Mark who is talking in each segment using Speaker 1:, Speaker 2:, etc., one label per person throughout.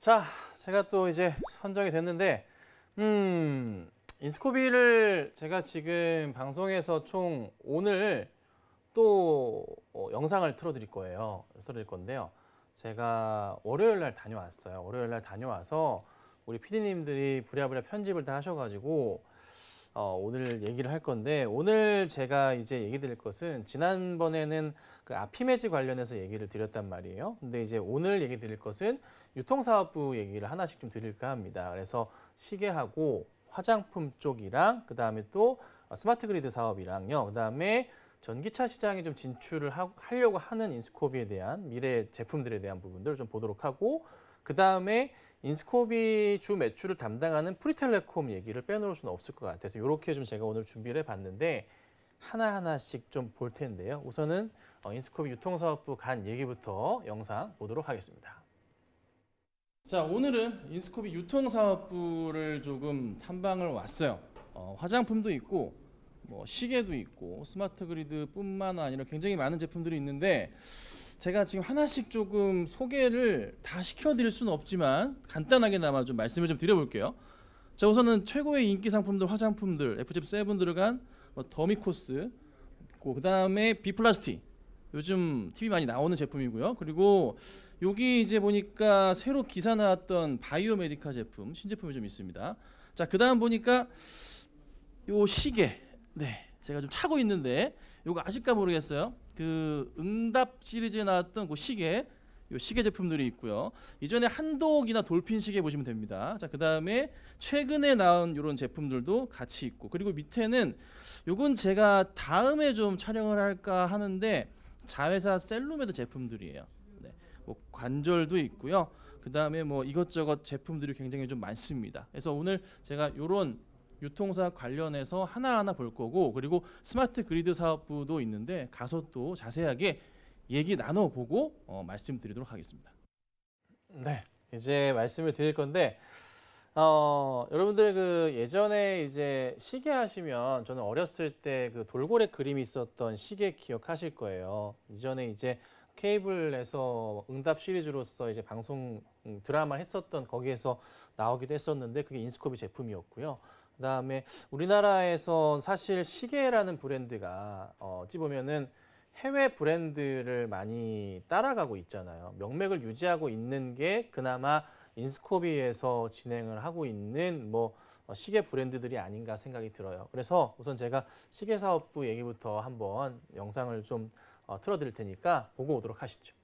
Speaker 1: 자, 제가 또 이제 선정이 됐는데, 인스코비를 제가 지금 방송에서 총 오늘 또 영상을 틀어드릴 거예요. 틀어드릴 건데요. 제가 월요일 날 다녀왔어요. 월요일 날 다녀와서 우리 PD님들이 부랴부랴 편집을 다 하셔가지고 오늘 얘기를 할 건데, 오늘 제가 이제 얘기 드릴 것은 지난번에는 그 아피메즈 관련해서 얘기를 드렸단 말이에요. 근데 이제 오늘 얘기 드릴 것은 유통사업부 얘기를 하나씩 좀 드릴까 합니다. 그래서 시계하고 화장품 쪽이랑 그다음에 또 스마트 그리드 사업이랑요. 그다음에 전기차 시장에 좀 진출을 하려고 하는 인스코비에 대한 미래 제품들에 대한 부분들을 좀 보도록 하고, 그다음에 인스코비 주 매출을 담당하는 프리텔레콤 얘기를 빼놓을 수는 없을 것 같아서 이렇게 좀 제가 오늘 준비를 해봤는데 하나하나씩 좀 볼 텐데요. 우선은 인스코비 유통사업부 간 얘기부터 영상 보도록 하겠습니다. 자, 오늘은 인스코비 유통사업부를 조금 탐방을 왔어요. 화장품도 있고 뭐 시계도 있고 스마트 그리드뿐만 아니라 굉장히 많은 제품들이 있는데 제가 지금 하나씩 조금 소개를 다 시켜드릴 수는 없지만 간단하게나마 좀 말씀을 좀 드려볼게요. 자, 우선은 최고의 인기 상품들, 화장품들, FZ7 들어간 더미코스, 그 다음에 비플라스틱, 요즘 TV 많이 나오는 제품이고요. 그리고 여기 이제 보니까 새로 기사 나왔던 바이오메디카 제품, 신제품이 좀 있습니다. 자, 그 다음 보니까 요 시계, 네, 제가 좀 차고 있는데 요거 아실까 모르겠어요. 그 응답 시리즈에 나왔던 그 시계, 요 시계 제품들이 있고요. 이전에 한독이나 돌핀 시계 보시면 됩니다. 자, 그 다음에 최근에 나온 이런 제품들도 같이 있고, 그리고 밑에는 요건 제가 다음에 좀 촬영을 할까 하는데 자회사 셀로메드 제품들이에요. 네, 뭐 관절도 있고요. 그 다음에 뭐 이것저것 제품들이 굉장히 좀 많습니다. 그래서 오늘 제가 요런 유통사 관련해서 하나하나 볼 거고, 그리고 스마트 그리드 사업부도 있는데 가서 또 자세하게 얘기 나눠보고 말씀드리도록 하겠습니다. 네, 이제 말씀을 드릴 건데 여러분들 그 예전에 이제 시계 하시면 저는 어렸을 때 그 돌고래 그림이 있었던 시계 기억하실 거예요. 이전에 이제 케이블에서 응답 시리즈로서 이제 방송 드라마를 했었던 거기에서 나오기도 했었는데 그게 인스코비 제품이었고요. 그다음에 우리나라에서 사실 시계라는 브랜드가 어찌 보면은 해외 브랜드를 많이 따라가고 있잖아요. 명맥을 유지하고 있는 게 그나마 인스코비에서 진행을 하고 있는 뭐 시계 브랜드들이 아닌가 생각이 들어요. 그래서 우선 제가 시계 사업부 얘기부터 한번 영상을 좀 틀어드릴 테니까 보고 오도록 하시죠.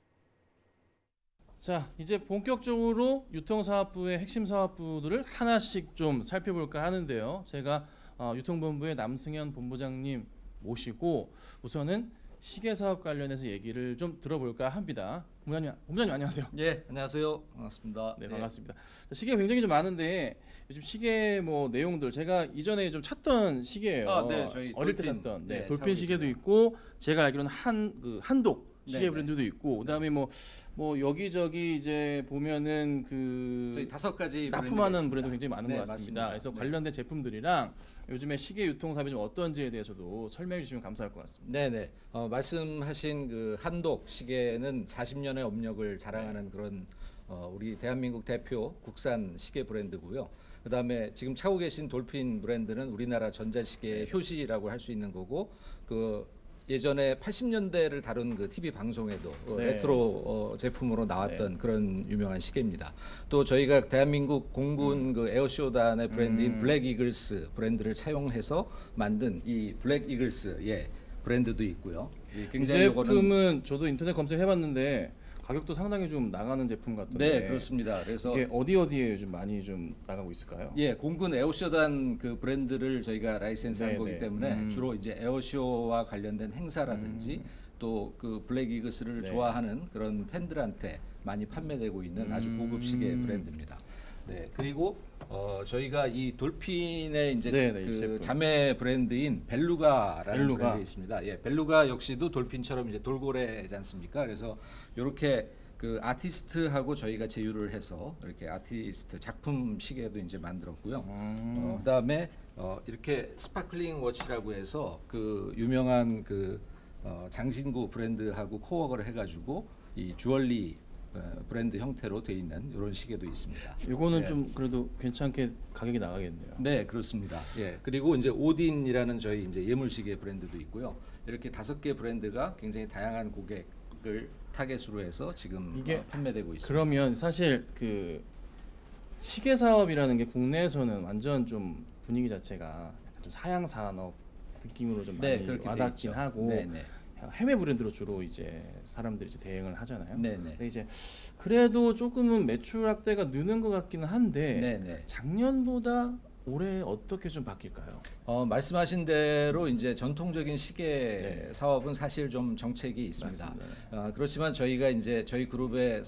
Speaker 1: 자, 이제 본격적으로 유통사업부의 핵심 사업부들을 하나씩 좀 살펴볼까 하는데요. 제가 유통본부의 남승현 본부장님 모시고 우선은 시계 사업 관련해서 얘기를 좀 들어볼까 합니다. 본부장님 안녕하세요.
Speaker 2: 예, 안녕하세요. 반갑습니다.
Speaker 1: 네, 반갑습니다. 시계가 굉장히 좀 많은데 요즘 시계 뭐 내용들 제가 이전에 좀 찾던 시계예요.
Speaker 2: 네, 저희
Speaker 1: 어릴 때
Speaker 2: 돌핀,
Speaker 1: 찾던
Speaker 2: 네,
Speaker 1: 돌핀
Speaker 2: 차고
Speaker 1: 시계도
Speaker 2: 계시네요.
Speaker 1: 있고 제가 알기로는 한독 시계
Speaker 2: 네,
Speaker 1: 브랜드도 있고 그다음에 뭐 여기저기 이제 보면은
Speaker 2: 저희 5가지
Speaker 1: 납품하는 브랜드 굉장히 많은
Speaker 2: 네,
Speaker 1: 것 같습니다.
Speaker 2: 맞습니다.
Speaker 1: 그래서
Speaker 2: 네.
Speaker 1: 관련된 제품들이랑 요즘에 시계 유통 사업이 좀 어떤지에 대해서도 설명해 주시면 감사할 것 같습니다.
Speaker 2: 네네. 말씀하신 그 한독 시계는 40년의 업력을 자랑하는 그런 우리 대한민국 대표 국산 시계 브랜드고요. 그다음에 지금 차고 계신 돌핀 브랜드는 우리나라 전자시계의 효시라고 할 수 있는 거고, 그 예전에 80년대를 다룬 그 TV 방송에도
Speaker 1: 네.
Speaker 2: 레트로 제품으로 나왔던
Speaker 1: 네.
Speaker 2: 그런 유명한 시계입니다. 또 저희가 대한민국 공군 그 에어쇼단의 브랜드인 블랙 이글스 브랜드를 차용해서 만든 이 블랙 이글스 브랜드도 있고요.
Speaker 1: 이
Speaker 2: 굉장히
Speaker 1: 제품은 저도 인터넷 검색해봤는데 가격도 상당히 좀 나가는 제품 같던데.
Speaker 2: 네, 그렇습니다. 그래서
Speaker 1: 이게 어디에 요즘 많이 좀 나가고 있을까요?
Speaker 2: 예, 공군 에어쇼단 그 브랜드를 저희가 라이센스한
Speaker 1: 네,
Speaker 2: 거기
Speaker 1: 네.
Speaker 2: 때문에 주로 이제 에어쇼와 관련된 행사라든지 또 그 블랙 이글스를
Speaker 1: 네.
Speaker 2: 좋아하는 그런 팬들한테 많이 판매되고 있는 아주 고급 시계 브랜드입니다. 네, 그리고 저희가 이 돌핀의 이제
Speaker 1: 네, 네, 이
Speaker 2: 그
Speaker 1: 제품.
Speaker 2: 자매 브랜드인 벨루가라는
Speaker 1: 벨루가.
Speaker 2: 브랜드 있습니다. 예, 벨루가 역시도 돌핀처럼 이제 돌고래지 않습니까? 그래서 이렇게 그 아티스트하고 저희가 제휴를 해서 이렇게 아티스트 작품 시계도 이제 만들었고요. 그다음에 이렇게 스파클링 워치라고 해서 그 유명한 그 장신구 브랜드하고 코워크를 해가지고 이 주얼리 브랜드 형태로 돼 있는 이런 시계도 있습니다.
Speaker 1: 이거는
Speaker 2: 예.
Speaker 1: 좀 그래도 괜찮게 가격이 나가겠네요.
Speaker 2: 네, 그렇습니다. 예. 그리고 이제 오딘이라는 저희 이제 예물시계 브랜드도 있고요. 이렇게 5개 브랜드가 굉장히 다양한 고객을 타겟으로 해서 지금
Speaker 1: 이게
Speaker 2: 판매되고 있습니다.
Speaker 1: 그러면 사실 그 시계 사업이라는 게 국내에서는 완전 좀 분위기 자체가 약간 좀 사양 산업 느낌으로 좀 많이
Speaker 2: 그렇게 돼
Speaker 1: 와닿긴
Speaker 2: 있죠.
Speaker 1: 하고
Speaker 2: 네, 네.
Speaker 1: 해외 브랜드로 주로 이제 사람들이 이제 대응을 하잖아요.
Speaker 2: 네, 네.
Speaker 1: 근데 이제 그래도 조금은 매출 확대가 느는 것 같기는 한데
Speaker 2: 네, 네.
Speaker 1: 작년보다 올해 어떻게 좀 바뀔까요?
Speaker 2: 말씀하신 대로 이제 전통적인 시계
Speaker 1: 네.
Speaker 2: 사업은 사실 좀 정책이 있습니다.
Speaker 1: 맞습니다.
Speaker 2: 그렇지만 저희가 이제 저희 그룹의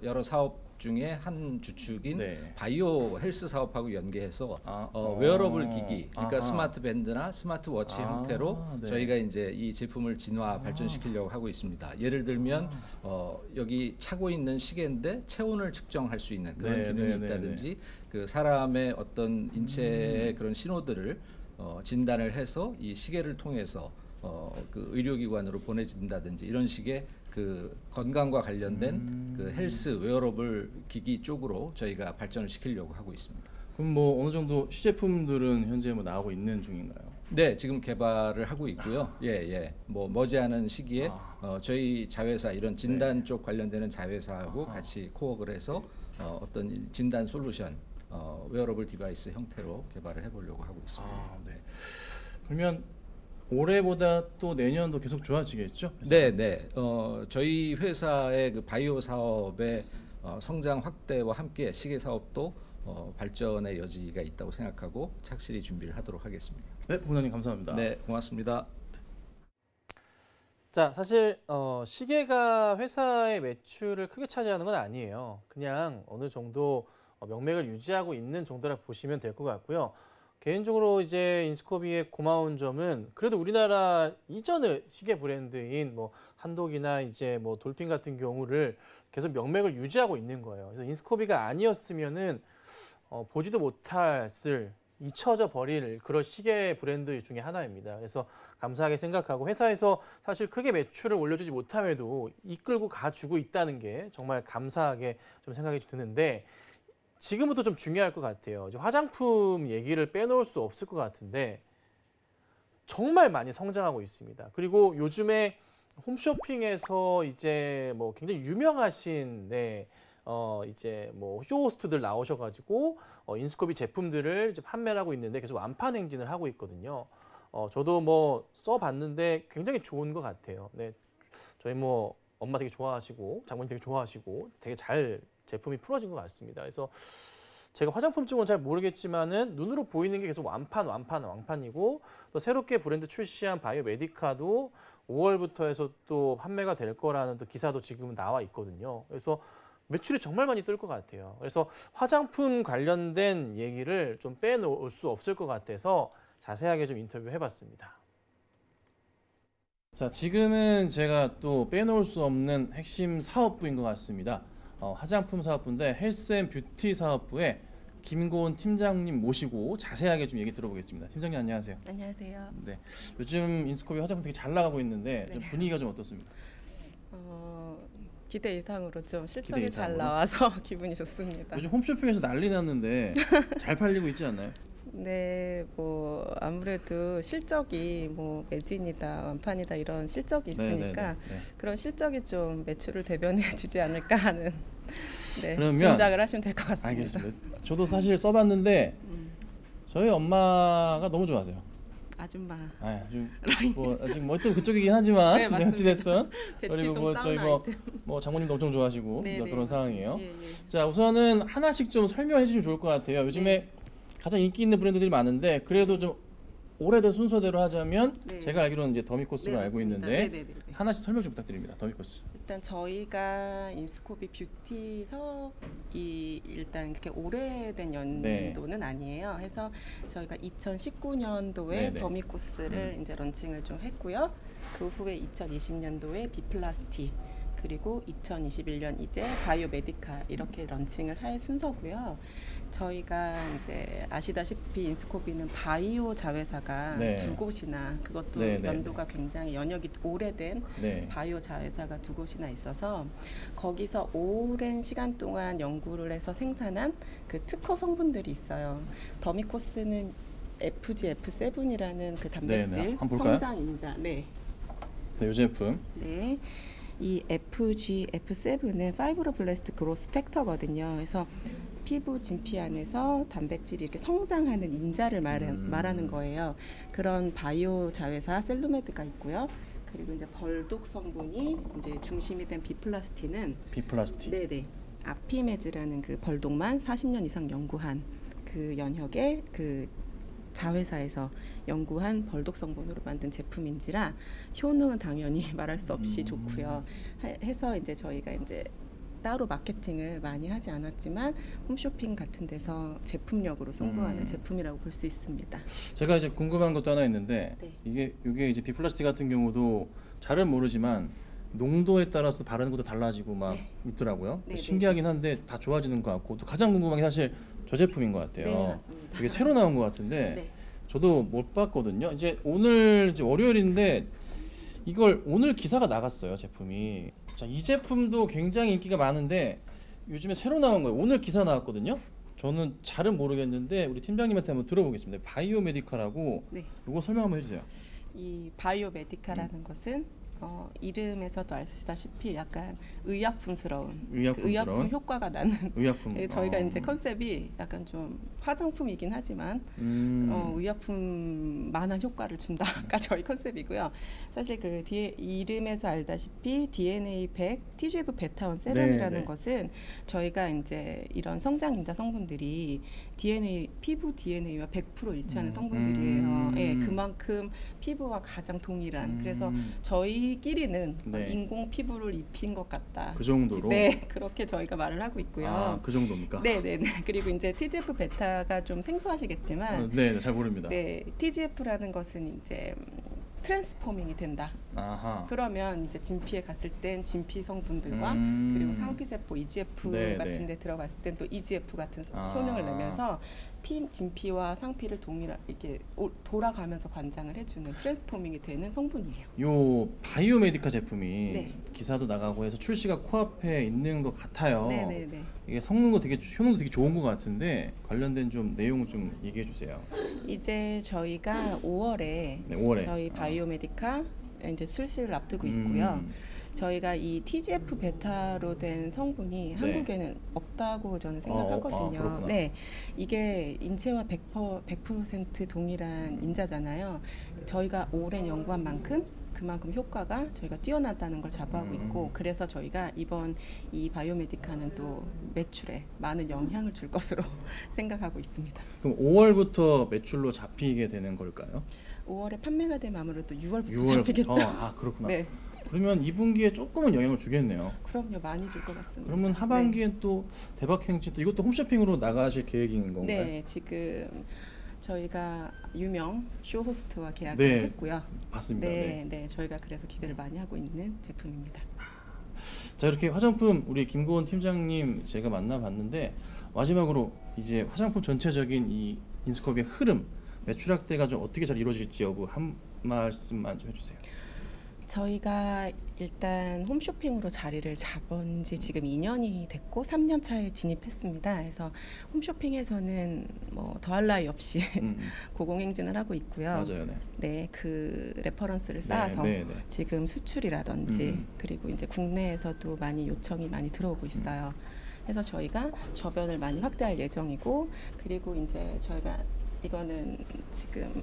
Speaker 2: 여러 사업 중에 한 주축인
Speaker 1: 네.
Speaker 2: 바이오 헬스 사업하고 연계해서
Speaker 1: 아,
Speaker 2: 웨어러블 기기, 그러니까
Speaker 1: 아하.
Speaker 2: 스마트 밴드나 스마트 워치
Speaker 1: 아,
Speaker 2: 형태로
Speaker 1: 네.
Speaker 2: 저희가 이제 이 제품을 진화 발전시키려고 하고 있습니다. 예를 들면 여기 차고 있는 시계인데 체온을 측정할 수 있는 그런
Speaker 1: 네,
Speaker 2: 기능이
Speaker 1: 네, 네,
Speaker 2: 있다든지 그 사람의 어떤 인체의 그런 신호들을 진단을 해서 이 시계를 통해서 그 의료기관으로 보내진다든지 이런 식의 그 건강과 관련된 그 헬스 웨어러블 기기 쪽으로 저희가 발전을 시키려고 하고 있습니다.
Speaker 1: 그럼 뭐 어느 정도 시제품들은 현재 뭐 나오고 있는 중인가요?
Speaker 2: 네, 지금 개발을 하고 있고요. 예. 뭐 머지않은 시기에 저희 자회사 이런 진단 쪽 관련되는 자회사하고 같이 코업을 해서 어떤 진단 솔루션 웨어러블 디바이스 형태로 개발을 해보려고 하고 있습니다.
Speaker 1: 네. 그러면 올해보다 또 내년도 계속 좋아지겠죠?
Speaker 2: 네. 저희 회사의 그 바이오 사업의 성장 확대와 함께 시계 사업도 발전의 여지가 있다고 생각하고 착실히 준비를 하도록 하겠습니다.
Speaker 1: 네, 부장님 감사합니다.
Speaker 2: 네, 고맙습니다.
Speaker 1: 자, 사실 시계가 회사의 매출을 크게 차지하는 건 아니에요. 그냥 어느 정도 명맥을 유지하고 있는 정도라 보시면 될 것 같고요. 개인적으로 이제 인스코비의 고마운 점은 그래도 우리나라 이전의 시계 브랜드인 뭐 한독이나 이제 뭐 돌핀 같은 경우를 계속 명맥을 유지하고 있는 거예요. 그래서 인스코비가 아니었으면은 보지도 못했을 잊혀져 버릴 그런 시계 브랜드 중에 하나입니다. 그래서 감사하게 생각하고 회사에서 사실 크게 매출을 올려주지 못함에도 이끌고 가주고 있다는 게 정말 감사하게 좀 생각이 드는데 지금부터 좀 중요할 것 같아요. 이제 화장품 얘기를 빼놓을 수 없을 것 같은데 정말 많이 성장하고 있습니다. 그리고 요즘에 홈쇼핑에서 이제 뭐 굉장히 유명하신 이제 뭐 쇼호스트들 나오셔가지고 인스코비 제품들을 이제 판매를 하고 있는데 계속 완판 행진을 하고 있거든요. 저도 뭐 써봤는데 굉장히 좋은 것 같아요. 네, 저희 뭐 엄마 되게 좋아하시고 장모님 되게 좋아하시고 되게 잘 제품이 풀어진 것 같습니다. 그래서 제가 화장품 쪽은 잘 모르겠지만은 눈으로 보이는 게 계속 완판이고 또 새롭게 브랜드 출시한 바이오 메디카도 5월부터 해서 또 판매가 될 거라는 또 기사도 지금 나와 있거든요. 그래서 매출이 정말 많이 뜰 것 같아요. 그래서 화장품 관련된 얘기를 좀 빼놓을 수 없을 것 같아서 자세하게 좀 인터뷰해봤습니다. 자, 지금은 제가 또 빼놓을 수 없는 핵심 사업부인 것 같습니다. 화장품 사업부인데 헬스앤뷰티 사업부에 김고은 팀장님 모시고 자세하게 좀 얘기 들어보겠습니다. 팀장님 안녕하세요.
Speaker 3: 안녕하세요.
Speaker 1: 네, 요즘 인스코비 화장품 되게 잘 나가고 있는데 좀 분위기가 좀 어떻습니까?
Speaker 3: 기대 이상으로 좀 실적이
Speaker 1: 기대
Speaker 3: 잘
Speaker 1: 이상으로?
Speaker 3: 나와서 기분이 좋습니다.
Speaker 1: 요즘 홈쇼핑에서 난리 났는데 잘 팔리고 있지 않나요?
Speaker 3: 네, 뭐 아무래도 실적이 뭐 매진이다, 완판이다 이런 실적이 있으니까
Speaker 1: 네.
Speaker 3: 그런 실적이 좀 매출을 대변해 주지 않을까 하는
Speaker 1: 그러면
Speaker 3: 짐작을 하시면 될 것 같습니다.
Speaker 1: 알겠습니다. 저도 사실 써봤는데 저희 엄마가 너무 좋아하세요.
Speaker 3: 아줌마.
Speaker 1: 뭐 아직 뭐 또 그쪽이긴 하지만
Speaker 3: 네, 맞습니다.
Speaker 1: 어찌됐든 그리고
Speaker 3: 대치동
Speaker 1: 뭐 저희
Speaker 3: 사우나 아이템.
Speaker 1: 뭐 장모님도 엄청 좋아하시고
Speaker 3: 네,
Speaker 1: 그런
Speaker 3: 맞습니다.
Speaker 1: 상황이에요.
Speaker 3: 예.
Speaker 1: 자, 우선은 하나씩 좀 설명해 주시면 좋을 것 같아요. 요즘에 가장 인기 있는 브랜드들이 많은데 그래도 좀 오래된 순서대로 하자면
Speaker 3: 네.
Speaker 1: 제가 알기로는 이제 더미코스로 알고
Speaker 3: 맞습니다.
Speaker 1: 있는데
Speaker 3: 네.
Speaker 1: 하나씩 설명 좀 부탁드립니다. 더미코스.
Speaker 3: 일단 저희가 인스코비 뷰티 사업이 일단 그렇게 오래된 연도는 아니에요. 해서 저희가 2019년도에
Speaker 1: 네네.
Speaker 3: 더미코스를 이제 런칭을 좀 했고요. 그 후에 2020년도에 비플라스티, 그리고 2021년 이제 바이오 메디카 이렇게 런칭을 할 순서고요. 저희가 이제 아시다시피 인스코비는 바이오 자회사가
Speaker 1: 네.
Speaker 3: 두 곳이나 그것도
Speaker 1: 네, 네,
Speaker 3: 연도가 굉장히 연역이 오래된
Speaker 1: 네.
Speaker 3: 바이오 자회사가 두 곳이나 있어서 거기서 오랜 시간 동안 연구를 해서 생산한 그 특허 성분들이 있어요. 더미코스는 FGF7이라는 그 단백질
Speaker 1: 네, 네. 한번 볼까요?
Speaker 3: 성장 인자. 네.
Speaker 1: 네, 이 제품.
Speaker 3: 네. 이 FGF7은 파이브로블라스트 그로스 팩터거든요. 그래서 피부 진피 안에서 단백질이 이렇게 성장하는 인자를 말하는 거예요. 그런 바이오 자회사 셀루메드가 있고요. 그리고 이제 벌독 성분이 이제 중심이 된 비플라스틴은
Speaker 1: 비플라스틱.
Speaker 3: 네네 아피메즈라는 그 벌독만 40년 이상 연구한 그 연혁의 그 자회사에서 연구한 벌독 성분으로 만든 제품인지라 효능은 당연히 말할 수 없이 좋고요. 해서 이제 저희가 이제 따로 마케팅을 많이 하지 않았지만 홈쇼핑 같은 데서 제품력으로 승부하는 제품이라고 볼 수 있습니다.
Speaker 1: 제가 이제 궁금한 것도 하나 있는데
Speaker 3: 네.
Speaker 1: 이게 이제 비플라스틱 같은 경우도 잘은 모르지만 농도에 따라서 바르는 것도 달라지고 막
Speaker 3: 네.
Speaker 1: 있더라고요.
Speaker 3: 네,
Speaker 1: 신기하긴 한데 다 좋아지는 것 같고 또 가장 궁금한 게 사실 저 제품인 것 같아요.
Speaker 3: 네, 맞습니다.
Speaker 1: 이게 새로 나온 것 같은데
Speaker 3: 네.
Speaker 1: 저도 못 봤거든요. 이제 오늘 이제 월요일인데 이걸 오늘 기사가 나갔어요, 제품이. 자, 이 제품도 굉장히 인기가 많은데 요즘에 새로 나온 거예요. 오늘 기사 나왔거든요. 저는 잘은 모르겠는데 우리 팀장님한테 한번 들어보겠습니다. 바이오 메디카라고
Speaker 3: 네.
Speaker 1: 이거 설명 한번 해주세요.
Speaker 3: 이 바이오 메디카라는 것은 이름에서도 아시다시피 약간 의약품스러운
Speaker 1: 의약품스러운?
Speaker 3: 그 의약품 효과가 나는
Speaker 1: 의약품.
Speaker 3: 저희가 이제 컨셉이 약간 좀 화장품이긴 하지만 의약품만한 효과를 준다가 저희 컨셉이고요. 사실 그 이름에서 알다시피 DNA 100, TGF 베타1 세럼이라는
Speaker 1: 네.
Speaker 3: 것은 저희가 이제 이런 성장 인자 성분들이 피부 DNA와 100% 일치하는 성분들이에요. 예, 그만큼 피부와 가장 동일한. 그래서 저희끼리는
Speaker 1: 네.
Speaker 3: 인공 피부를 입힌 것 같다.
Speaker 1: 그 정도로.
Speaker 3: 네, 그렇게 저희가 말을 하고 있고요.
Speaker 1: 아, 그 정도입니까?
Speaker 3: 네네네. 그리고 이제 TGF 베타가 좀 생소하시겠지만,
Speaker 1: 네, 잘 모릅니다.
Speaker 3: 네, TGF라는 것은 이제 트랜스포밍이 된다.
Speaker 1: 아하.
Speaker 3: 그러면 이제 진피에 갔을 땐 진피 성분들과 그리고 상피세포 EGF
Speaker 1: 네,
Speaker 3: 같은
Speaker 1: 네.
Speaker 3: 데 들어갔을 땐 또 EGF 같은
Speaker 1: 아.
Speaker 3: 효능을 내면서 진피와 상피를 이렇게 돌아가면서 관장을 해주는 트랜스포밍이 되는 성분이에요.
Speaker 1: 요 바이오 메디카 제품이
Speaker 3: 네.
Speaker 1: 기사도 나가고 해서 출시가 코앞에 있는 것 같아요.
Speaker 3: 네네네.
Speaker 1: 이게 효능도 되게 좋은 것 같은데 관련된 좀 내용을 좀 얘기해 주세요.
Speaker 3: 이제 저희가 5월에
Speaker 1: 네, 5월에.
Speaker 3: 저희 바이오 메디카 이제 출시를 앞두고 있고요. 저희가 이 TGF 베타로 된 성분이 한국에는 없다고 저는 생각하거든요.
Speaker 1: 그렇구나.
Speaker 3: 네, 이게 인체와 100% 동일한 인자잖아요. 저희가 오랜 연구한 만큼 그만큼 효과가 저희가 뛰어나다는 걸 자부하고 있고, 그래서 저희가 이번 이 바이오메디카는 또 매출에 많은 영향을 줄 것으로 생각하고 있습니다.
Speaker 1: 그럼 5월부터 매출로 잡히게 되는 걸까요?
Speaker 3: 5월에 판매가 되면 아무래도 6월부터
Speaker 1: 6월부터.
Speaker 3: 잡히겠죠.
Speaker 1: 아, 그렇구나.
Speaker 3: 네,
Speaker 1: 그러면 2분기에 조금은 영향을 주겠네요.
Speaker 3: 그럼요, 많이 줄 것 같습니다.
Speaker 1: 그러면 하반기엔 또 대박 행진 또 이것도 홈쇼핑으로 나가실 계획인 건가요?
Speaker 3: 네, 지금 저희가 유명 쇼호스트와 계약을
Speaker 1: 네,
Speaker 3: 했고요.
Speaker 1: 맞습니다.
Speaker 3: 네, 네, 저희가 그래서 기대를 많이 하고 있는 제품입니다.
Speaker 1: 자, 이렇게 화장품 우리 김고은 팀장님 제가 만나봤는데 마지막으로 이제 화장품 전체적인 이 인스컵의 흐름, 매출 확대가 좀 어떻게 잘 이루어질지 여부 한 말씀만 좀 해주세요.
Speaker 3: 저희가 일단 홈쇼핑으로 자리를 잡은 지 지금 2년이 됐고 3년 차에 진입했습니다. 그래서 홈쇼핑에서는 뭐 더할 나위 없이 고공행진을 하고 있고요.
Speaker 1: 맞아요, 네.
Speaker 3: 네, 그 레퍼런스를 쌓아서
Speaker 1: 네, 네.
Speaker 3: 지금 수출이라든지 그리고 이제 국내에서도 많이 요청이 많이 들어오고 있어요. 그래서 저희가 저변을 많이 확대할 예정이고, 그리고 이제 저희가 이거는 지금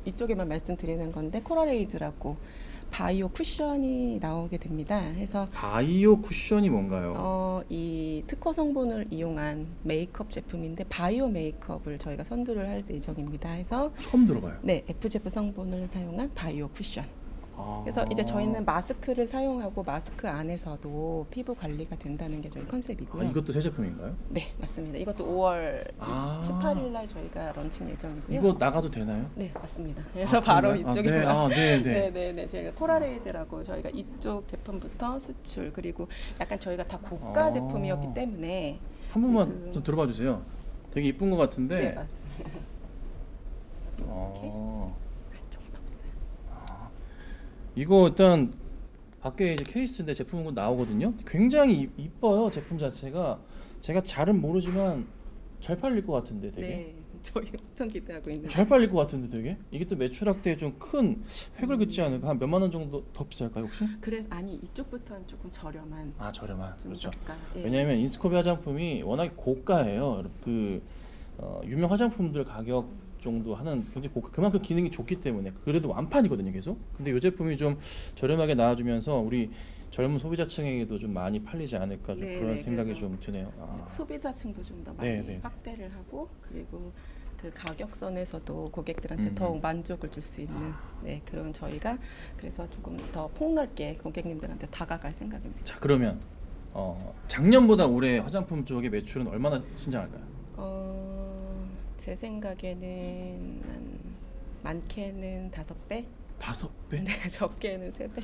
Speaker 3: 이쪽에만 말씀드리는 건데 코러레이즈라고 바이오 쿠션이 나오게 됩니다. 해서
Speaker 1: 바이오 쿠션이 뭔가요?
Speaker 3: 이 특허 성분을 이용한 메이크업 제품인데 바이오 메이크업을 저희가 선두를 할 예정입니다. 해서
Speaker 1: 처음 들어봐요.
Speaker 3: 네, FGF 성분을 사용한 바이오 쿠션. 그래서 이제 저희는 마스크를 사용하고 마스크 안에서도 피부 관리가 된다는 게 저희 컨셉이고요.
Speaker 1: 이것도 새 제품인가요?
Speaker 3: 네, 맞습니다. 이것도 5월
Speaker 1: 아.
Speaker 3: 18일 날 저희가 런칭 예정이고요.
Speaker 1: 이거 나가도 되나요?
Speaker 3: 네, 맞습니다. 그래서 바로
Speaker 1: 그런가요?
Speaker 3: 이쪽에
Speaker 1: 네.
Speaker 3: 네. 저희가 코랄에이즈라고 저희가 이쪽 제품부터 수출 그리고 약간 저희가 다 고가 제품이었기 때문에
Speaker 1: 한 번만
Speaker 3: 지금-
Speaker 1: 좀 들어봐 주세요. 되게 이쁜 것 같은데.
Speaker 3: 네, 맞습니다. 조금 없어요.
Speaker 1: 이거 일단 밖에 이제 케이스인데 제품은 나오거든요. 굉장히 이뻐요 제품 자체가. 제가 잘은 모르지만 잘 팔릴 것 같은데 되게.
Speaker 3: 네, 저희 엄청 기대하고 있는.
Speaker 1: 잘 팔릴 것 같은데 되게. 이게 또 매출 확대에 좀 큰 획을 긋지 않을까? 한 몇만 원 정도 더 비쌀까요 혹시?
Speaker 3: 그래서 아니 이쪽부터는 조금 저렴한.
Speaker 1: 저렴한.
Speaker 3: 좀
Speaker 1: 그렇죠.
Speaker 3: 저가. 예.
Speaker 1: 왜냐하면 인스코비 화장품이 워낙에 고가예요. 유명 화장품들 가격 정도 하는 굉장히 고가, 그만큼 기능이 좋기 때문에 그래도 완판이거든요 계속. 근데 이 제품이 좀 저렴하게 나와주면서 우리 젊은 소비자층에게도 좀 많이 팔리지 않을까 좀
Speaker 3: 네,
Speaker 1: 그런
Speaker 3: 네,
Speaker 1: 생각이
Speaker 3: 그래서
Speaker 1: 좀 드네요.
Speaker 3: 소비자층도 좀 더 많이
Speaker 1: 네, 네.
Speaker 3: 확대를 하고 그리고 그 가격선에서도 고객들한테
Speaker 1: 음.
Speaker 3: 더욱 만족을 줄 수 있는 네, 그런 저희가 그래서 조금 더 폭넓게 고객님들한테 다가갈 생각입니다.
Speaker 1: 자 그러면 작년보다 올해 화장품 쪽의 매출은 얼마나 신장할까요?
Speaker 3: 제 생각에는 많게는 5배,
Speaker 1: 5배?
Speaker 3: 네, 적게는 3배,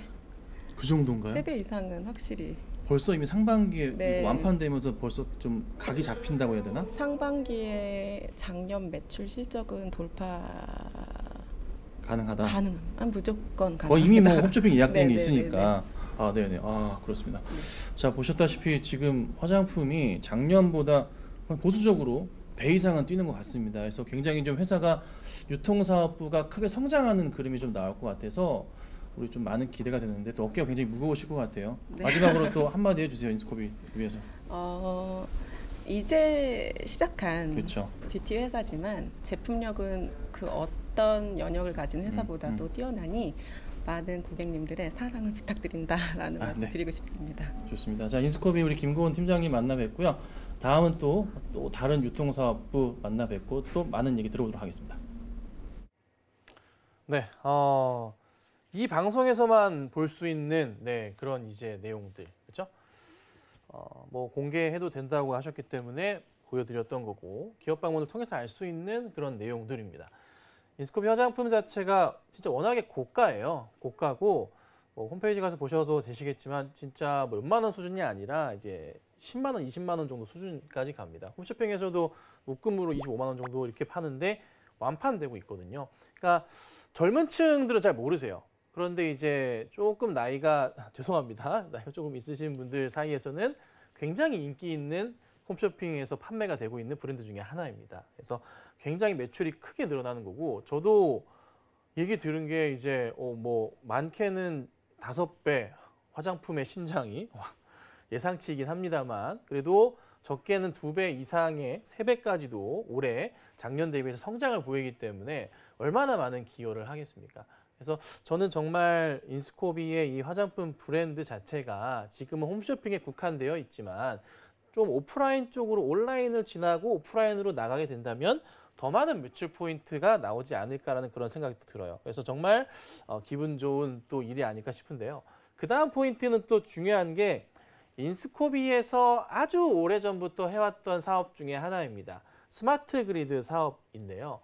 Speaker 1: 그 정도인가요?
Speaker 3: 3배 이상은 확실히
Speaker 1: 벌써 이미 상반기에
Speaker 3: 네.
Speaker 1: 완판되면서 벌써 좀 각이 잡힌다고 해야 되나?
Speaker 3: 상반기에 작년 매출 실적은 돌파
Speaker 1: 가능하다.
Speaker 3: 가능합니다. 무조건 가능.
Speaker 1: 이미 뭐 홈쇼핑 예약된 게
Speaker 3: 네네네네.
Speaker 1: 있으니까. 네네. 그렇습니다. 자 보셨다시피 지금 화장품이 작년보다 보수적으로 배 이상은 뛰는 것 같습니다. 그래서 굉장히 좀 회사가 유통사업부가 크게 성장하는 그림이 좀 나올 것 같아서 우리 좀 많은 기대가 되는데 또 어깨가 굉장히 무거우실 것 같아요.
Speaker 3: 네.
Speaker 1: 마지막으로 또 한마디 해주세요 인스코비 위해서.
Speaker 3: 이제 시작한
Speaker 1: 그렇죠.
Speaker 3: 뷰티 회사지만 제품력은 그 어떤 연역을 가진 회사보다도 뛰어나니 많은 고객님들의 사랑을 부탁드린다라는 말씀
Speaker 1: 네.
Speaker 3: 드리고 싶습니다.
Speaker 1: 좋습니다. 자 인스코비 우리 김고은 팀장님 만나 뵙고요. 다음은 또 다른 유통사업부 만나 뵙고 또 많은 얘기 들어보도록 하겠습니다. 네, 이 방송에서만 볼 수 있는 그런 이제 내용들, 그렇죠? 뭐 공개해도 된다고 하셨기 때문에 보여드렸던 거고 기업 방문을 통해서 알 수 있는 그런 내용들입니다. 인스코비 화장품 자체가 진짜 워낙에 고가예요. 고가고 홈페이지 가서 보셔도 되시겠지만 진짜 뭐 몇만 원 수준이 아니라 이제 10만 원, 20만 원 정도 수준까지 갑니다. 홈쇼핑에서도 묶음으로 25만 원 정도 이렇게 파는데 완판되고 있거든요. 그러니까 젊은 층들은 잘 모르세요. 그런데 이제 조금 나이가 죄송합니다. 나이가 조금 있으신 분들 사이에서는 굉장히 인기 있는 홈쇼핑에서 판매가 되고 있는 브랜드 중에 하나입니다. 그래서 굉장히 매출이 크게 늘어나는 거고 저도 얘기 들은 게 이제 뭐 많게는 5배 화장품의 신장이 예상치이긴 합니다만 그래도 적게는 2배 이상의 3배까지도 올해 작년 대비해서 성장을 보이기 때문에 얼마나 많은 기여를 하겠습니까? 그래서 저는 정말 인스코비의 이 화장품 브랜드 자체가 지금은 홈쇼핑에 국한되어 있지만 좀 오프라인 쪽으로 온라인을 지나고 오프라인으로 나가게 된다면 더 많은 매출 포인트가 나오지 않을까라는 그런 생각이 들어요. 그래서 정말 기분 좋은 또 일이 아닐까 싶은데요. 그 다음 포인트는 또 중요한 게 인스코비에서 아주 오래전부터 해왔던 사업 중에 하나입니다. 스마트 그리드 사업인데요.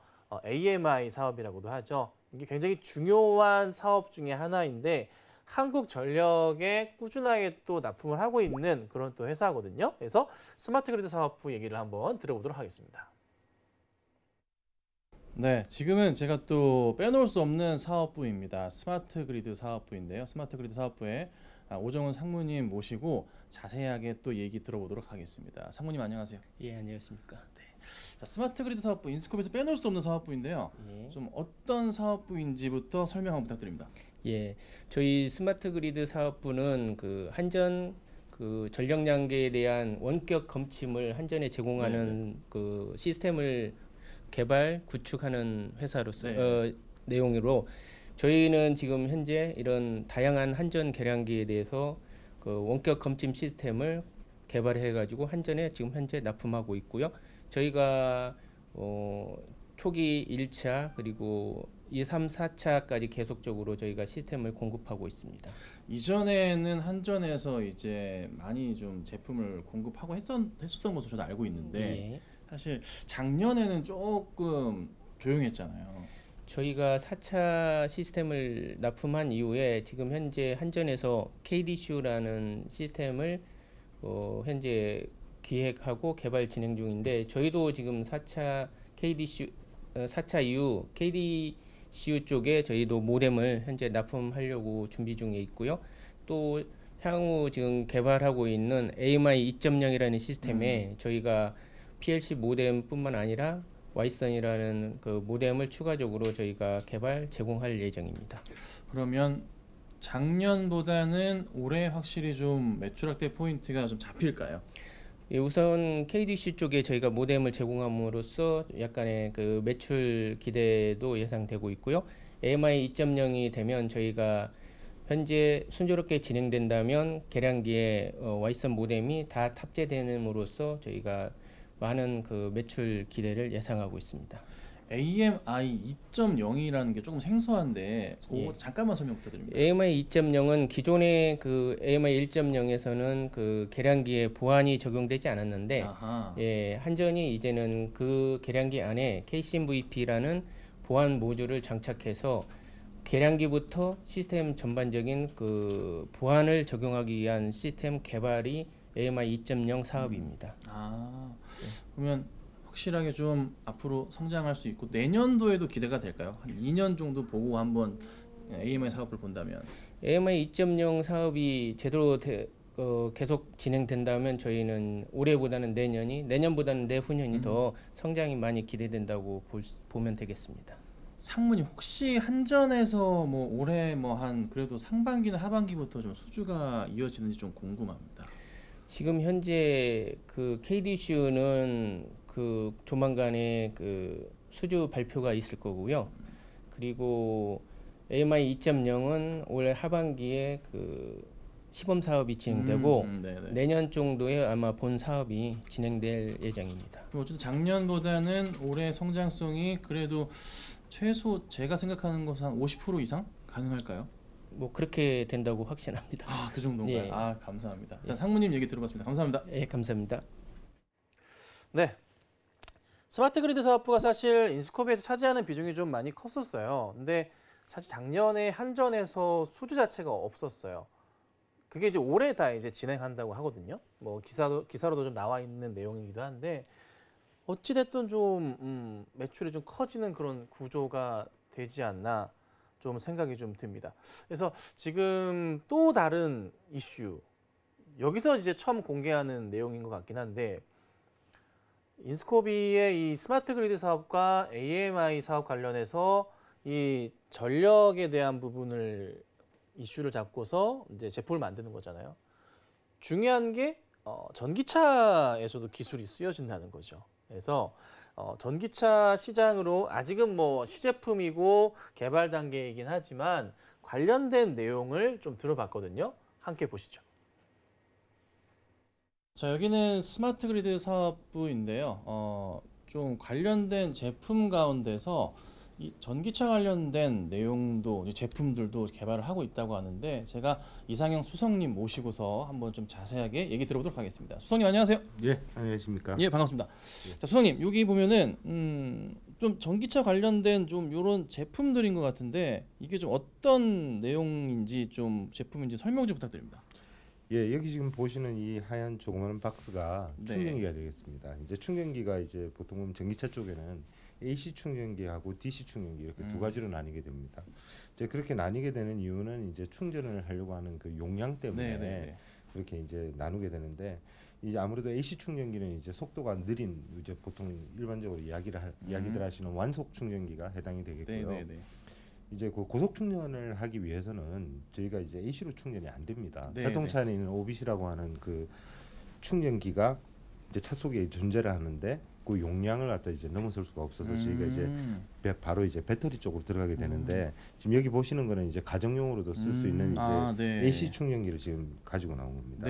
Speaker 1: AMI 사업이라고도 하죠. 이게 굉장히 중요한 사업 중에 하나인데 한국전력에 꾸준하게 또 납품을 하고 있는 그런 또 회사거든요. 그래서 스마트 그리드 사업부 얘기를 한번 들어보도록 하겠습니다. 네, 지금은 제가 또 빼놓을 수 없는 사업부입니다. 스마트 그리드 사업부인데요. 스마트 그리드 사업부에 오정은 상무님 모시고 자세하게 또 얘기 들어보도록 하겠습니다. 상무님 안녕하세요.
Speaker 4: 예, 안녕하십니까.
Speaker 1: 자, 스마트 그리드 사업부 인스코비에서 빼놓을 수 없는 사업부인데요.
Speaker 4: 예.
Speaker 1: 좀 어떤 사업부인지부터 설명 한번 부탁드립니다.
Speaker 4: 예, 저희 스마트 그리드 사업부는 그 한전 그 전력량계에 대한 원격 검침을 한전에 제공하는 그 시스템을 개발 구축하는 회사로서 내용으로 저희는 지금 현재 이런 다양한 한전 계량기에 대해서 그 원격 검침 시스템을 개발해 가지고 한전에 지금 현재 납품하고 있고요. 저희가 초기 1차 그리고 2, 3, 4차까지 계속적으로 저희가 시스템을 공급하고 있습니다.
Speaker 1: 이전에는 한전에서 이제 많이 좀 제품을 공급하고 했었던 것으로 저도 알고 있는데
Speaker 4: 예.
Speaker 1: 사실 작년에는 조금 조용했잖아요.
Speaker 4: 저희가 4차 시스템을 납품한 이후에 지금 현재 한전에서 KDCU라는 시스템을 현재 기획하고 개발 진행 중인데 저희도 지금 4차 KDCU 4차 이후 KDCU 쪽에 저희도 모뎀을 현재 납품하려고 준비 중에 있고요. 또 향후 지금 개발하고 있는 AMI 2.0이라는 시스템에 저희가 PLC 모뎀뿐만 아니라 와이선이라는 그 모뎀을 추가적으로 저희가 개발 제공할 예정입니다.
Speaker 1: 그러면 작년보다는 올해 확실히 좀 매출 확대 포인트가 좀 잡힐까요?
Speaker 4: 예, 우선 KDC 쪽에 저희가 모뎀을 제공함으로써 약간의 그 매출 기대도 예상되고 있고요. AMI 2.0이 되면 저희가 현재 순조롭게 진행된다면 계량기에 와이선 모뎀이 다 탑재됨으로써 저희가 많은 그 매출 기대를 예상하고 있습니다.
Speaker 1: AMI 2.0이라는 게 조금 생소한데 그거
Speaker 4: 예.
Speaker 1: 잠깐만 설명 부탁드립니다.
Speaker 4: AMI 2.0은 기존의 그 AMI 1.0에서는 그 계량기에 보안이 적용되지 않았는데
Speaker 1: 아하.
Speaker 4: 예, 한전이 이제는 그 계량기 안에 KCMVP라는 보안 모듈을 장착해서 계량기부터 시스템 전반적인 그 보안을 적용하기 위한 시스템 개발이 AMI 2.0 사업입니다.
Speaker 1: 그러면 확실하게 좀 앞으로 성장할 수 있고 내년도에도 기대가 될까요? 한 2년 정도 보고 한번 AMI 사업을 본다면
Speaker 4: AMI 2.0 사업이 제대로 계속 진행된다면 저희는 올해보다는 내년보다는 내후년이 더 성장이 많이 기대된다고 보면 되겠습니다.
Speaker 1: 상무님 혹시 한전에서 뭐 올해 뭐 한 그래도 상반기나 하반기부터 좀 수주가 이어지는지 좀 궁금합니다.
Speaker 4: 지금 현재 그 KDCU는 그 조만간에 그 수주 발표가 있을 거고요. 그리고 AMI 2.0은 올해 하반기에 그 시범 사업이 진행되고 내년 정도에 아마 본 사업이 진행될 예정입니다.
Speaker 1: 그럼 어쨌든 작년보다는 올해 성장성이 그래도 최소 제가 생각하는 것은 한 50% 이상 가능할까요?
Speaker 4: 뭐 그렇게 된다고 확신합니다.
Speaker 1: 아, 그 정도인가요?
Speaker 4: 예.
Speaker 1: 아, 감사합니다. 일단
Speaker 4: 예.
Speaker 1: 상무님 얘기 들어봤습니다. 감사합니다.
Speaker 4: 예, 감사합니다.
Speaker 1: 네. 스마트 그리드 사업부가 사실 인스코비에서 차지하는 비중이 좀 많이 컸었어요. 근데 사실 작년에 한전에서 수주 자체가 없었어요. 그게 이제 올해 다 이제 진행한다고 하거든요. 뭐 기사로도 좀 나와 있는 내용이기도 한데 어찌 됐든 좀 매출이 좀 커지는 그런 구조가 되지 않나 좀 생각이 좀 듭니다. 그래서 지금 또 다른 이슈 여기서 이제 처음 공개하는 내용인 것 같긴 한데 인스코비의 이 스마트 그리드 사업과 AMI 사업 관련해서 이 전력에 대한 부분을 이슈를 잡고서 이제 제품을 만드는 거잖아요. 중요한 게 전기차에서도 기술이 쓰여진다는 거죠. 그래서 전기차 시장으로 아직은 뭐 시제품이고 개발 단계이긴 하지만 관련된 내용을 좀 들어봤거든요. 함께 보시죠. 자, 여기는 스마트 그리드 사업부인데요. 좀 관련된 제품 가운데서 이 전기차 관련된 내용도 제품들도 개발을 하고 있다고 하는데 제가 이상형 수석님 모시고서 한번 좀 자세하게 얘기 들어보도록 하겠습니다. 수석님 안녕하세요.
Speaker 5: 예, 안녕하십니까?
Speaker 1: 예, 반갑습니다. 자, 수석님 여기 보면은 좀 전기차 관련된 좀 이런 제품들인 것 같은데 이게 좀 어떤 내용인지 좀 제품인지 설명 좀 부탁드립니다.
Speaker 5: 예, 여기 지금 보시는 이 하얀 조그마한 박스가
Speaker 1: 네.
Speaker 5: 충전기가 되겠습니다. 이제 충전기가 이제 보통 보면 전기차 쪽에는 AC 충전기하고 DC 충전기 이렇게 두 가지로 나뉘게 됩니다. 이제 그렇게 나뉘게 되는 이유는 이제 충전을 하려고 하는 그 용량 때문에 그렇게 이제 나누게 되는데 이제 아무래도 AC 충전기는 이제 속도가 느린 이제 보통 일반적으로 이야기들 하시는 완속 충전기가 해당이 되겠고요. 이제 그 고속 충전을 하기 위해서는 저희가 이제 AC로 충전이 안 됩니다. 자동차 안에 있는 OBC라고 하는 그 충전기가 이제 차 속에 존재를 하는데 그 용량을 갖다 이제 넘어설 수가 없어서 저희가 이제 바로 이제 배터리 쪽으로 들어가게 되는데 지금 여기 보시는 거는 이제 가정용으로도 쓸 수 있는 이제 AC 충전기를 지금 가지고 나온 겁니다.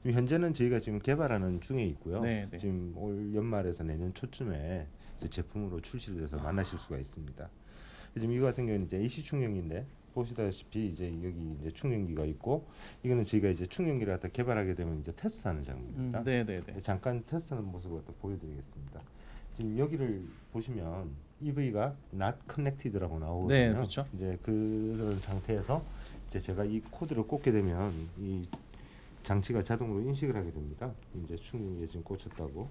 Speaker 5: 지금 현재는 저희가 지금 개발하는 중에 있고요. 지금 올 연말에서 내년 초쯤에 이제 제품으로 출시를 해서 만나실 수가 있습니다. 지금 이거 같은 경우는 이제 AC 충전기인데 보시다시피 이제 여기 이제 충전기가 있고 이거는 저희가 이제 충전기를 갖다 개발하게 되면 이제 테스트하는 장면입니다.
Speaker 1: 네네네.
Speaker 5: 잠깐 테스트하는 모습을 갖다 보여드리겠습니다. 지금 여기를 보시면 EV가 not connected라고 나오거든요.
Speaker 1: 네, 그렇죠.
Speaker 5: 이제 그런 상태에서 이제 제가 이 코드를 꽂게 되면 이 장치가 자동으로 인식을 하게 됩니다. 이제 충전기에 지금 꽂혔다고.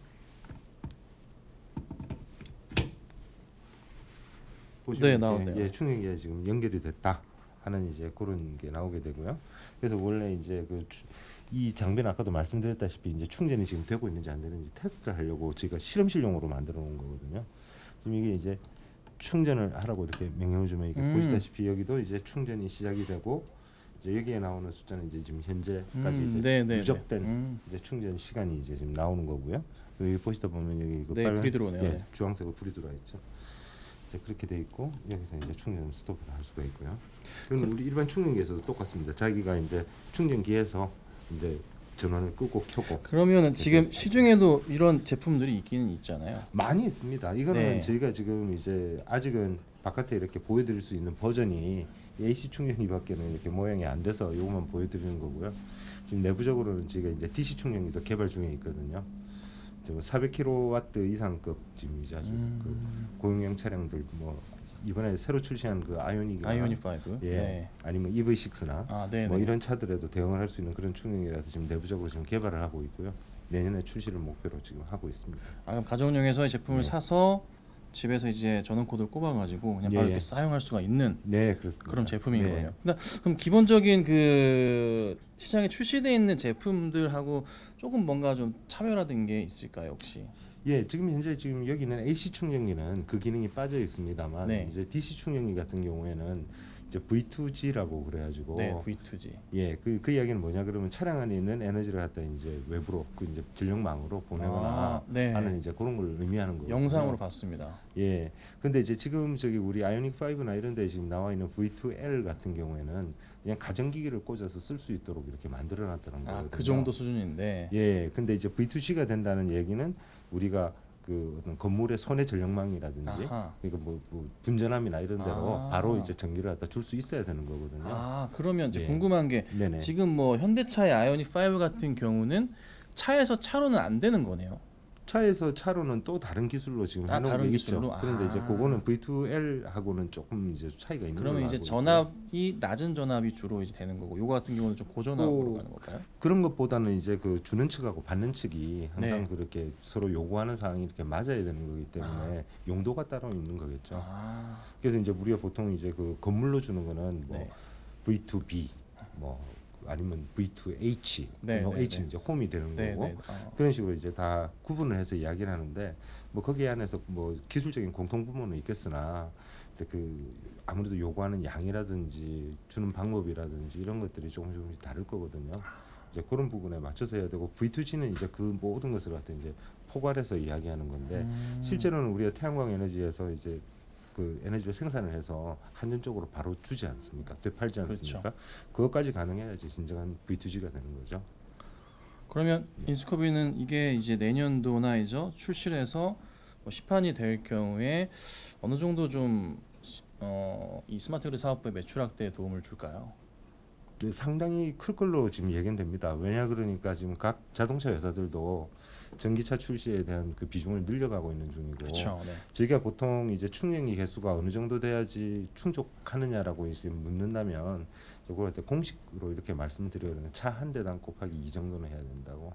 Speaker 5: 보시면
Speaker 1: 네, 나오네요.
Speaker 5: 예, 충전기가 지금 연결이 됐다 하는 이제 그런 게 나오게 되고요. 그래서 원래 이제 이 장비는 아까도 말씀드렸다시피 이제 충전이 지금 되고 있는지 안 되는지 테스트를 하려고 저희가 실험실용으로 만들어 놓은 거거든요. 지금 이게 이제 충전을 하라고 이렇게 명령을 주면 이게 보시다시피 여기도 이제 충전이 시작이 되고 이제 여기에 나오는 숫자는 이제 지금 현재까지 이제
Speaker 1: 네네네.
Speaker 5: 누적된 이제 충전 시간이 이제 지금 나오는 거고요. 여기 보시다 보면 여기 그
Speaker 1: 네,
Speaker 5: 빨간
Speaker 1: 불이 들어오네요.
Speaker 5: 예,
Speaker 1: 네.
Speaker 5: 주황색으로 불이 들어와 있죠. 이제 그렇게 돼 있고 여기서 이제 충전 스톱을 할 수가 있고요. 그럼 우리 일반 충전기에서도 똑같습니다. 자기가 이제 충전기에서 이제 전원을 끄고 켜고
Speaker 1: 그러면은 지금
Speaker 5: 그렇습니다.
Speaker 1: 시중에도 이런 제품들이 있기는 있잖아요.
Speaker 5: 많이 있습니다. 이거는
Speaker 1: 네.
Speaker 5: 저희가 지금 이제 아직은 바깥에 이렇게 보여드릴 수 있는 버전이 AC 충전기밖에는 이렇게 모양이 안 돼서 이것만 보여드리는 거고요. 지금 내부적으로는 저희가 이제 DC 충전기도 개발 중에 있거든요. 400kW 이상급 지금 이제 아주 그 고용량 차량들 뭐 이번에 새로 출시한 그 아이오닉이나
Speaker 1: 아이오닉 5.
Speaker 5: 예
Speaker 1: 네.
Speaker 5: 아니면 EV6나
Speaker 1: 아, 네.
Speaker 5: 뭐 이런 차들에도 대응을 할 수 있는 그런 충전기라서 지금 내부적으로 지금 개발을 하고 있고요. 내년에 출시를 목표로 지금 하고 있습니다.
Speaker 1: 아, 그럼 가정용에서의 제품을
Speaker 5: 네.
Speaker 1: 사서 집에서 이제 전원 코드를 꼽아가지고 그냥 바로
Speaker 5: 예,
Speaker 1: 이렇게
Speaker 5: 예.
Speaker 1: 사용할 수가 있는
Speaker 5: 네 그렇습니다.
Speaker 1: 그런 제품인
Speaker 5: 네.
Speaker 1: 거예요. 그럼 기본적인 그 시장에 출시되어 있는 제품들하고 조금 뭔가 좀 차별화된 게 있을까요, 혹시?
Speaker 5: 예, 지금 현재 지금 여기는 AC 충전기는 그 기능이 빠져 있습니다만
Speaker 1: 네.
Speaker 5: 이제 DC 충전기 같은 경우에는 이제 V2G라고 그래가지고
Speaker 1: 네, V2G.
Speaker 5: 예, 그 이야기는 뭐냐 그러면 차량 안에 있는 에너지를 갖다 이제 외부로 그 이제 전력망으로 보내거나
Speaker 1: 네.
Speaker 5: 하는 이제 그런 걸 의미하는 거예요.
Speaker 1: 영상으로 봤습니다.
Speaker 5: 예. 근데 이제 지금 저기 우리 아이오닉 5나 이런 데 지금 나와 있는 V2L 같은 경우에는 그냥 가전기기를 꽂아서 쓸 수 있도록 이렇게 만들어 놨다는 거거든요.
Speaker 1: 아, 그 정도 수준인데.
Speaker 5: 예. 근데 이제 V2G가 된다는 얘기는 우리가 그 어떤 건물의 손해 전력망이라든지
Speaker 1: 아하.
Speaker 5: 그러니까 뭐 분전함이나 이런 데로
Speaker 1: 아.
Speaker 5: 바로 이제 전기를 갖다 줄 수 있어야 되는 거거든요.
Speaker 1: 아, 그러면 이제
Speaker 5: 예.
Speaker 1: 궁금한 게
Speaker 5: 네네.
Speaker 1: 지금 뭐 현대차의 아이오닉 5 같은 경우는 차에서 차로는 안 되는 거네요.
Speaker 5: 차에서 차로는 또 다른 기술로 지금
Speaker 1: 아,
Speaker 5: 해놓은
Speaker 1: 다른
Speaker 5: 게
Speaker 1: 기술로?
Speaker 5: 있죠. 그런데 이제
Speaker 1: 아.
Speaker 5: 그거는 V2L하고는 조금 이제 차이가 있는
Speaker 1: 그러면
Speaker 5: 걸로
Speaker 1: 이제
Speaker 5: 알고
Speaker 1: 전압이 낮은 전압이 주로 이제 되는 거고, 요거 같은 경우는 좀 고전압으로 가는 건가요?
Speaker 5: 그런 것보다는 이제 그 주는 측하고 받는 측이 항상
Speaker 1: 네.
Speaker 5: 그렇게 서로 요구하는 사항이 이렇게 맞아야 되는 거기 때문에 용도가 따로 있는 거겠죠.
Speaker 1: 아,
Speaker 5: 그래서 이제 우리가 보통 이제 그 건물로 주는 거는 뭐
Speaker 1: 네.
Speaker 5: V2B 뭐 아니면 V2H,
Speaker 1: 네,
Speaker 5: 뭐
Speaker 1: 네,
Speaker 5: H는 이제 홈이 되는
Speaker 1: 네,
Speaker 5: 거고
Speaker 1: 네.
Speaker 5: 그런 식으로 이제 다 구분을 해서 이야기를 하는데 뭐 거기 안에서 뭐 기술적인 공통 부분은 있겠으나 이제 그 아무래도 요구하는 양이라든지 주는 방법이라든지 이런 것들이 조금씩 다를 거거든요. 이제 그런 부분에 맞춰서 해야 되고 V2G는 이제 그 모든 것을 갖다 이제 포괄해서 이야기하는 건데 실제로는 우리가 태양광 에너지에서 이제 그 에너지를 생산을 해서 한전적으로 바로 주지 않습니까? 되팔지 않습니까?
Speaker 1: 그렇죠.
Speaker 5: 그것까지 가능해야지 진정한 V2G가 되는 거죠.
Speaker 1: 그러면 인스커비는 이게 이제 내년도나 이제 출시를 해서 뭐 시판이 될 경우에 어느 정도 좀 이 스마트 그리드 사업부의 매출 확대에 도움을 줄까요?
Speaker 5: 네, 상당히 클 걸로 지금 예견됩니다. 왜냐 그러니까 지금 각 자동차 회사들도 전기차 출시에 대한 그 비중을 늘려가고 있는 중이고
Speaker 1: 그렇죠. 네.
Speaker 5: 저희가 보통 이제 충전기 개수가 어느 정도 돼야지 충족하느냐라고 이제 묻는다면 이걸 공식으로 이렇게 말씀드리거든요. 차 한 대당 곱하기 2 정도는 해야 된다고.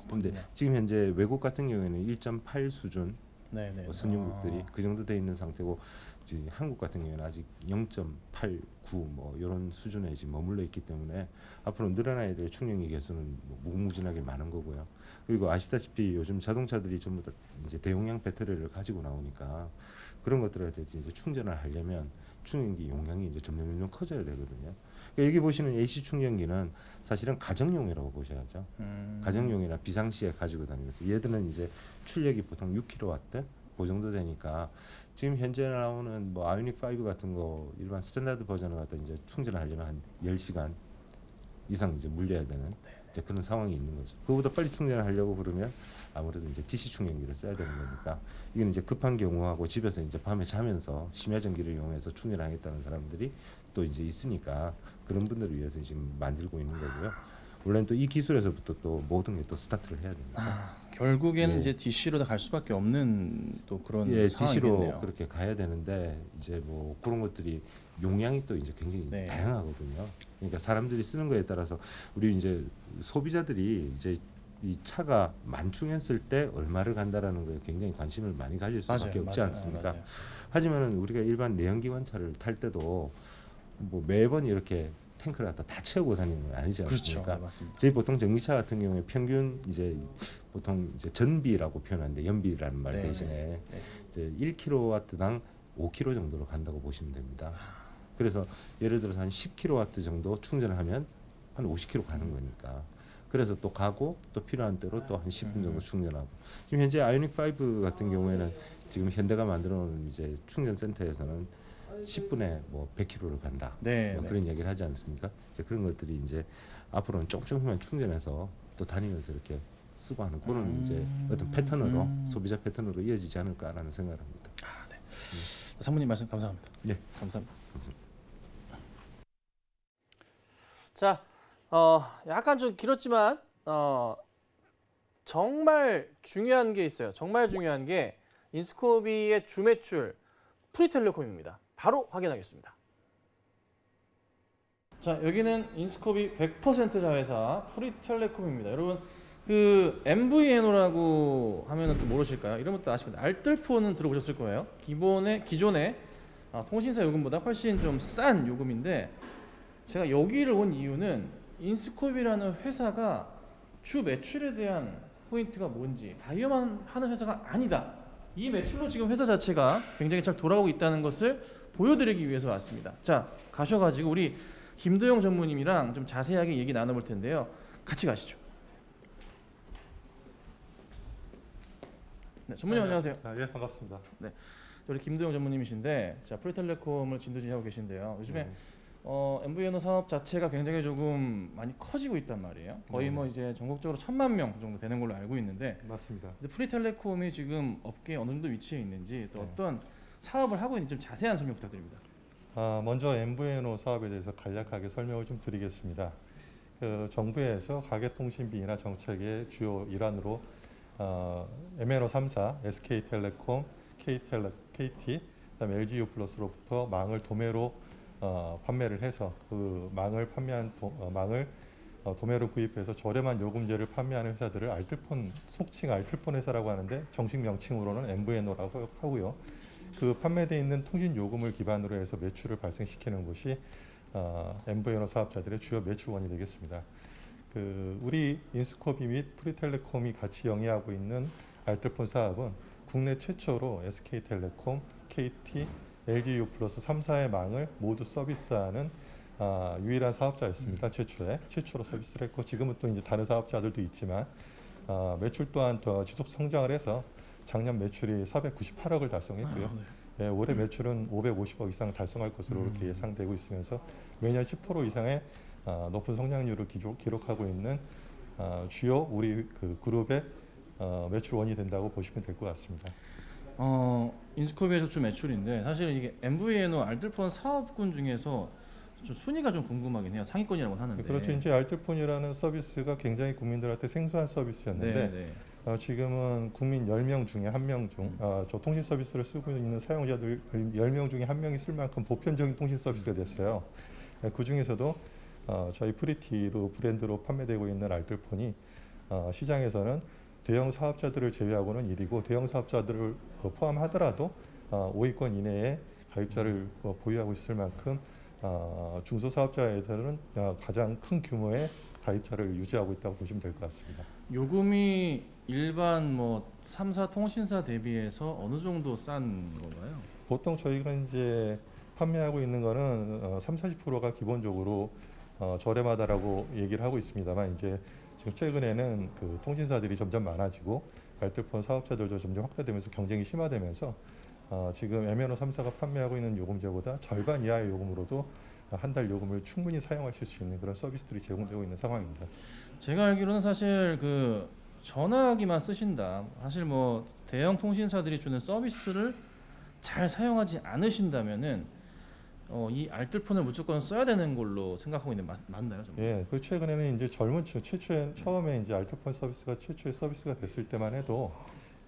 Speaker 5: 근데 지금 현재 외국 같은 경우에는 1.8 수준
Speaker 1: 네네.
Speaker 5: 뭐 선진국들이 그 정도 돼 있는 상태고 지금 한국 같은 경우에는 아직 0.89 뭐 이런 수준에 지금 머물러 있기 때문에 앞으로 늘어나야 될 충전기 개수는 뭐 무궁무진하게 많은 거고요. 그리고 아시다시피 요즘 자동차들이 전부 다 이제 대용량 배터리를 가지고 나오니까 그런 것들에 대해서 이제 충전을 하려면 충전기 용량이 이제 점점 커져야 되거든요. 그러니까 여기 보시는 AC 충전기는 사실은 가정용이라고 보셔야죠. 가정용이나 비상시에 가지고 다니면서 얘들은 이제 출력이 보통 6kW 그 정도 되니까 지금 현재 나오는 뭐 아이오닉 5 같은 거 일반 스탠다드 버전을 갖다 이제 충전을 하려면 한 10시간 이상 이제 물려야 되는 이제 그런 상황이 있는 거죠. 그거보다 빨리 충전을 하려고 그러면 아무래도 이제 DC 충전기를 써야 되는 거니까 이건 이제 급한 경우하고 집에서 이제 밤에 자면서 심야 전기를 이용해서 충전하겠다는 사람들이 또 이제 있으니까 그런 분들을 위해서 지금 만들고 있는 거고요. 원래는 또 이 기술에서부터 또 모든 게 또 스타트를 해야 됩니다.
Speaker 1: 결국에는
Speaker 5: 예.
Speaker 1: 이제 DC로 다 갈 수밖에 없는 또 그런
Speaker 5: 예,
Speaker 1: 상황이겠네요.
Speaker 5: DC로 그렇게 가야 되는데 이제 뭐 그런 것들이 용량이 또 이제 굉장히
Speaker 1: 네.
Speaker 5: 다양하거든요. 그러니까 사람들이 쓰는 거에 따라서 우리 이제 소비자들이 이제 이 차가 만충했을 때 얼마를 간다라는 거에 굉장히 관심을 많이 가질 수밖에 없지 않습니까?
Speaker 1: 맞아요.
Speaker 5: 하지만은 우리가 일반 내연기관 차를 탈 때도 뭐 매번 이렇게 탱크를 갖다 다 채우고 다니는 건 아니지
Speaker 1: 그렇죠.
Speaker 5: 않습니까?
Speaker 1: 네, 맞습니다.
Speaker 5: 저희 보통 전기차 같은 경우에 평균 이제 보통 이제 전비라고 표현하는데 연비라는 말
Speaker 1: 네,
Speaker 5: 대신에
Speaker 1: 네.
Speaker 5: 이제 1kW당 5km 정도로 간다고 보시면 됩니다. 그래서 예를 들어서 한 10kW 정도 충전을 하면 한 50km 가는 거니까. 그래서 또 가고 또 필요한 때로 또 한 10분 정도 충전하고. 지금 현재 아이오닉 5 같은 경우에는 지금 현대가 만들어 놓은 이제 충전 센터에서는 10분에 뭐 100km를 간다.
Speaker 1: 네,
Speaker 5: 뭐
Speaker 1: 네.
Speaker 5: 그런 얘기를 하지 않습니까? 이제 그런 것들이 이제 앞으로는 조금만 충전해서 또 다니면서 이렇게 쓰고 하는 그런 이제 어떤 패턴으로 소비자 패턴으로 이어지지 않을까라는 생각을 합니다.
Speaker 1: 상무님 말씀 감사합니다.
Speaker 5: 네.
Speaker 1: 감사합니다. 자, 약간 좀 길었지만 정말 중요한 게 있어요. 정말 중요한 게 인스코비의 주매출 프리텔레콤입니다. 바로 확인하겠습니다. 자, 여기는 인스코비 100% 자회사 프리텔레콤입니다. 여러분 그 MVNO라고 하면은 또 모르실까요? 이런 것도 아시겠다. 알뜰폰은 들어보셨을 거예요. 기존의 통신사 요금보다 훨씬 좀 싼 요금인데 제가 여기를 온 이유는 인스코비라는 회사가 주 매출에 대한 포인트가 뭔지 바이오만 하는 회사가 아니다. 이 매출로 지금 회사 자체가 굉장히 잘 돌아오고 있다는 것을 보여드리기 위해서 왔습니다. 자, 가셔가지고 우리 김도영 전무님이랑 좀 자세하게 얘기 나눠볼 텐데요. 같이 가시죠. 네, 전무님 안녕하세요.
Speaker 6: 예, 반갑습니다.
Speaker 1: 우리 김도영 전무님이신데, 자 프리텔레콤을 진두지휘하고 계신데요. 요즘에 MVNO 사업 자체가 굉장히 조금 많이 커지고 있단 말이에요. 거의 뭐 이제 전국적으로 1,000만 명 정도 되는 걸로 알고 있는데,
Speaker 6: 맞습니다.
Speaker 1: 근데 프리텔레콤이 지금 업계에 어느 정도 위치해 있는지 또 어떤 사업을 하고 있는지 좀 자세한 설명 부탁드립니다.
Speaker 6: 먼저 MVNO 사업에 대해서 간략하게 설명을 좀 드리겠습니다. 그 정부에서 가계통신비인화 정책의 주요 일환으로 MNO 3사, SK텔레콤, KT, 그다음에 LG유플러스로부터 망을 도매로 판매를 해서 그 망을 판매한 도매로 구입해서 저렴한 요금제를 판매하는 회사들을 알뜰폰, 속칭 알뜰폰 회사라고 하는데 정식 명칭으로는 MVNO라고 하고요. 그 판매되어 있는 통신 요금을 기반으로 해서 매출을 발생시키는 것이 MVNO 사업자들의 주요 매출원이 되겠습니다. 그 우리 인스코비 및 프리텔레콤이 같이 영위하고 있는 알뜰폰 사업은 국내 최초로 SK텔레콤, KT, LG유플러스 3사의 망을 모두 서비스하는 유일한 사업자였습니다. 최초로 서비스를 했고 지금은 또 이제 다른 사업자들도 있지만 매출 또한 더 지속 성장을 해서 작년 매출이 498억을 달성했고요. 예, 올해 매출은 550억 이상 달성할 것으로 이렇게 예상되고 있으면서 매년 10% 이상의 높은 성장률을 기록하고 있는 주요 우리 그 그룹의 매출원이 된다고 보시면 될 것 같습니다.
Speaker 1: 인스코비에서 주 매출인데 사실 이게 MVNO 알뜰폰 사업군 중에서 좀 순위가 좀 궁금하긴 해요. 상위권이라고 하는데.
Speaker 6: 그렇죠. 이제 알뜰폰이라는 서비스가 굉장히 국민들한테 생소한 서비스였는데
Speaker 1: 네.
Speaker 6: 지금은 국민 10명 중에 1명 저 통신 서비스를 쓰고 있는 사용자들 10명 중에 1명이 쓸 만큼 보편적인 통신 서비스가 됐어요. 그 중에서도 저희 프리티로 브랜드로 판매되고 있는 알뜰폰이 시장에서는 대형 사업자들을 제외하고는 1위고 대형 사업자들을 포함하더라도 5위권 이내에 가입자를 보유하고 있을 만큼 중소사업자에서는 가장 큰 규모의 가입자를 유지하고 있다고 보시면 될 것 같습니다.
Speaker 1: 요금이 일반 뭐 3사 통신사 대비해서 어느 정도 싼 건가요?
Speaker 6: 보통 저희가 이제 판매하고 있는 거는 30-40%가 기본적으로 저렴하다라고 얘기를 하고 있습니다만 이제 지금 최근에는 그 통신사들이 점점 많아지고 알뜰폰 사업자들도 점점 확대되면서 경쟁이 심화되면서 지금 MNO 3사가 판매하고 있는 요금제보다 절반 이하의 요금으로도 한 달 요금을 충분히 사용하실 수 있는 그런 서비스들이 제공되고 있는 상황입니다.
Speaker 1: 제가 알기로는 사실 그 전화기만 쓰신다. 사실 뭐 대형 통신사들이 주는 서비스를 잘 사용하지 않으신다면은 이 알뜰폰을 무조건 써야 되는 걸로 생각하고 있는 맞나요? 정말?
Speaker 6: 예, 그 최근에는 이제 젊은 층 처음에 이제 알뜰폰 서비스가 최초의 서비스가 됐을 때만 해도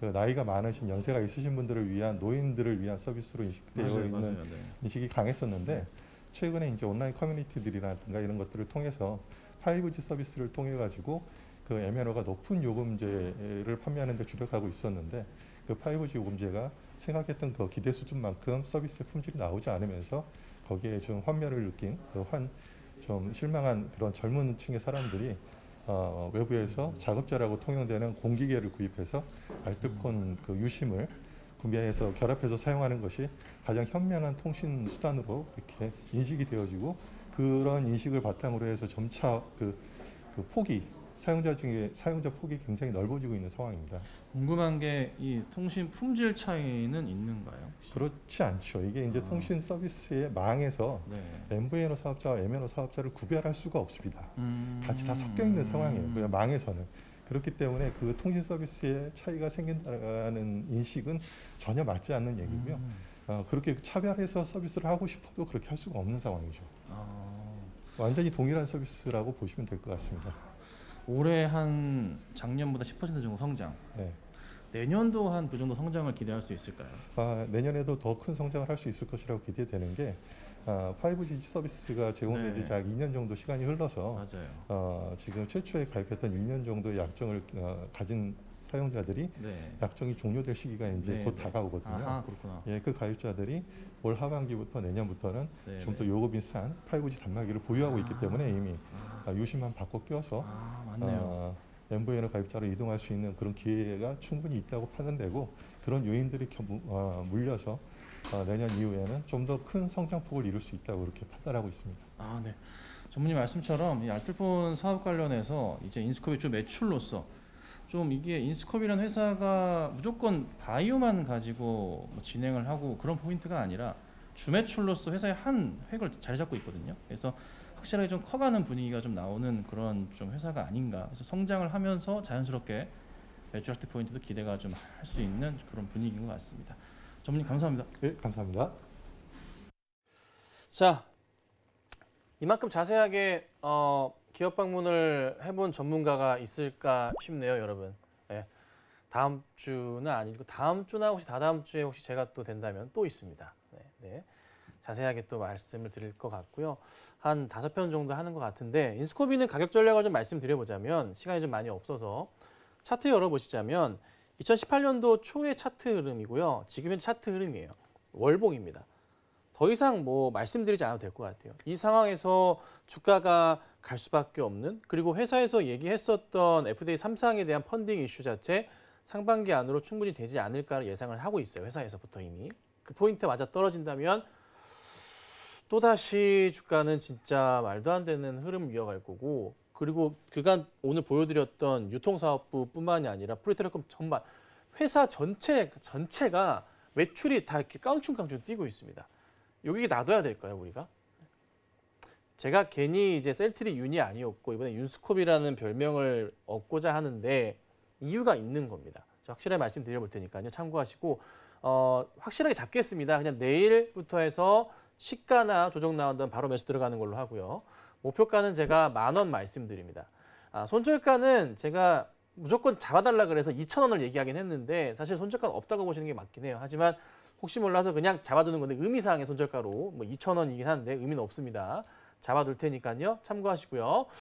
Speaker 6: 그 나이가 많으신 연세가 있으신 분들을 위한 노인들을 위한 서비스로 인식되어 있는
Speaker 1: 네.
Speaker 6: 인식이 강했었는데 최근에 이제 온라인 커뮤니티들이라든가 이런 것들을 통해서 5G 서비스를 통해 가지고 그 MNO가 높은 요금제를 판매하는 데 주력하고 있었는데 그 5G 요금제가 생각했던 그 기대 수준만큼 서비스의 품질이 나오지 않으면서 거기에 좀 환멸을 느낀 좀 실망한 그런 젊은 층의 사람들이 외부에서 작업자라고 통용되는 공기계를 구입해서 알뜰폰 그 유심을 구매해서 결합해서 사용하는 것이 가장 현명한 통신 수단으로 이렇게 인식이 되어지고 그런 인식을 바탕으로 해서 점차 그 폭이 사용자 폭이 굉장히 넓어지고 있는 상황입니다.
Speaker 1: 궁금한 게 이 통신 품질 차이는 있는가요? 혹시?
Speaker 6: 그렇지 않죠. 이게 이제 통신 서비스의 망에서
Speaker 1: 네.
Speaker 6: MVNO 사업자와 MNO 사업자를 구별할 수가 없습니다. 같이 다 섞여 있는 상황이에요. 그냥 망에서는. 그렇기 때문에 그 통신 서비스의 차이가 생긴다는 인식은 전혀 맞지 않는 얘기고요. 그렇게 차별해서 서비스를 하고 싶어도 그렇게 할 수가 없는 상황이죠. 완전히 동일한 서비스라고 보시면 될 것 같습니다.
Speaker 1: 올해 한 작년보다 10% 정도 성장.
Speaker 6: 네.
Speaker 1: 내년도 한 그 정도 성장을 기대할 수 있을까요?
Speaker 6: 내년에도 더 큰 성장을 할 수 있을 것이라고 기대되는 게 5G 서비스가 제공되지
Speaker 1: 네.
Speaker 6: 약 2년 정도 시간이 흘러서
Speaker 1: 맞아요.
Speaker 6: 지금 최초에 가입했던 1년 정도의 약정을 가진 사용자들이
Speaker 1: 네.
Speaker 6: 약정이 종료될 시기가 이제
Speaker 1: 네,
Speaker 6: 곧
Speaker 1: 네.
Speaker 6: 다가오거든요.
Speaker 1: 아하, 그렇구나.
Speaker 6: 예, 그 가입자들이 올 하반기부터 내년부터는
Speaker 1: 네,
Speaker 6: 좀 더
Speaker 1: 네.
Speaker 6: 요금이 싼 5G 단말기를 보유하고 있기 때문에 이미 유심만 바꿔 끼워서
Speaker 1: 맞네요.
Speaker 6: MVNO 가입자로 이동할 수 있는 그런 기회가 충분히 있다고 판단되고 그런 요인들이 물려서 내년 이후에는 좀 더 큰 성장폭을 이룰 수 있다고 그렇게 판단하고 있습니다.
Speaker 1: 네. 전문님 말씀처럼 이 알뜰폰 사업 관련해서 이제 인스컵의 주 매출로서 좀 이게 인스컵이라는 회사가 무조건 바이오만 가지고 뭐 진행을 하고 그런 포인트가 아니라 주 매출로서 회사의 한 획을 자리 잡고 있거든요. 그래서 확실하게 좀 커가는 분위기가 좀 나오는 그런 좀 회사가 아닌가. 그래서 성장을 하면서 자연스럽게 매출 확대 포인트도 기대가 좀 할 수 있는 그런 분위기인 것 같습니다. 전문님 감사합니다.
Speaker 6: 네, 감사합니다.
Speaker 1: 자, 이만큼 자세하게 기업 방문을 해본 전문가가 있을까 싶네요, 여러분. 네, 다음 주는 아니고 다음 주나 혹시 다다음 주에 혹시 제가 또 된다면 또 있습니다. 네. 자세하게 또 말씀을 드릴 것 같고요. 한 5편 정도 하는 것 같은데 인스코비는 가격 전략을 좀 말씀드려보자면 시간이 좀 많이 없어서 차트 열어보시자면 2018년도 초의 차트 흐름이고요. 지금은 차트 흐름이에요. 월봉입니다. 더 이상 뭐 말씀드리지 않아도 될 것 같아요. 이 상황에서 주가가 갈 수밖에 없는 그리고 회사에서 얘기했었던 FDA 3상에 대한 펀딩 이슈 자체 상반기 안으로 충분히 되지 않을까 예상을 하고 있어요. 회사에서부터 이미. 그 포인트 맞아 떨어진다면 또다시 주가는 진짜 말도 안 되는 흐름을 이어갈 거고 그리고 그간 오늘 보여드렸던 유통사업부뿐만이 아니라 프리테lecom 전반 회사 전체가 매출이 다 이렇게 깡충깡충 뛰고 있습니다. 여기 놔둬야 될까요, 우리가? 제가 괜히 이제 셀트리 윤이 아니었고 이번에 윤스콥이라는 별명을 얻고자 하는데 이유가 있는 겁니다. 확실하게 말씀드려볼 테니까요. 참고하시고 확실하게 잡겠습니다. 그냥 내일부터 해서 시가나 조정 나온다면 바로 매수 들어가는 걸로 하고요. 목표가는 제가 10,000원 말씀드립니다. 손절가는 제가 무조건 잡아달라 그래서 2,000원을 얘기하긴 했는데 사실 손절가는 없다고 보시는 게 맞긴 해요. 하지만 혹시 몰라서 그냥 잡아두는 건데 의미상의 손절가로 뭐 2,000원이긴 한데 의미는 없습니다. 잡아둘 테니까요. 참고하시고요.